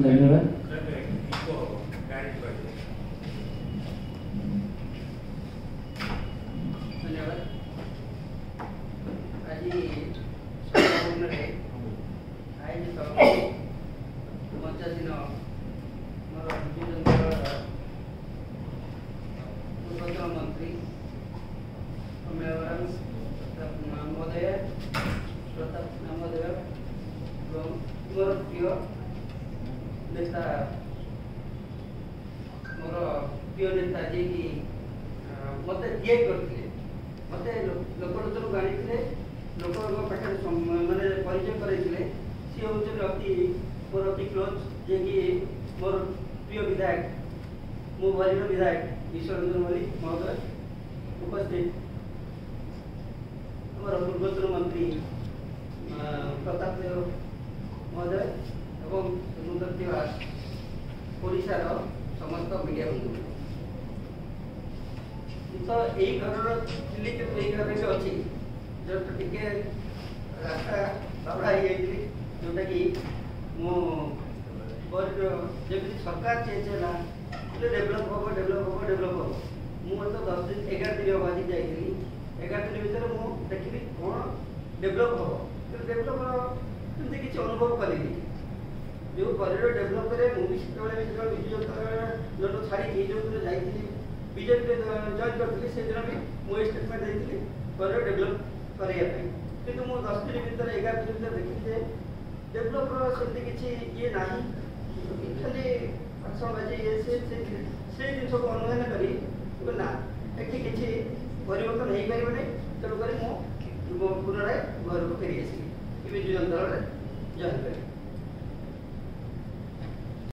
धन्यवाद। धन्यवाद। आज आयोजित पंचायत मोर पूर्वतन मंत्री महोदय प्रताप महोदय मोर प्रिय नेता जी की मत ये करते मत लोक जानी लोक पाखे मैंने परिचय कराइले सी हूँ अति मोर अति क्लोज जे कि मोर प्रिय विधायक मो बारिर विधायक ईश्वर रंजन मल्लिक महोदय उपस्थित हमार पूर्वतन मंत्री प्रताप देव महोदय एवं ओडिशार समस्त मीडिया बंधु तो यही घर थी यही घर में अच्छी जो टे रास्ता बाबा हो जोटा कि जब सरकार चेंज है डेभलप हम मुझे 10 दिन 11 दिन हम आज जाइए 11 दिन भितर मुझे देखी कौन डेभलप हम डेभलप जमी किसी अनुभव कल जो कॉरिडोर डेभलप करे मुझे विजु जनता दल छाड़ी जो जाइए बीजेपी जॉइन करी से दिन भी मुझे स्टेटमेंट देती कॉरिडोर डेभलप करने कि मुझे 10 दिन भर 11 दिन भर देखी डेभलप सेमती किसी ये ना खाली भाषण बाजी ये से जिन को अनुधान करी ना ये किसी परिवर्तन हो पार तेणुक पुनराय घर को फेरी आसि विजु जनता दल जॉइन करी।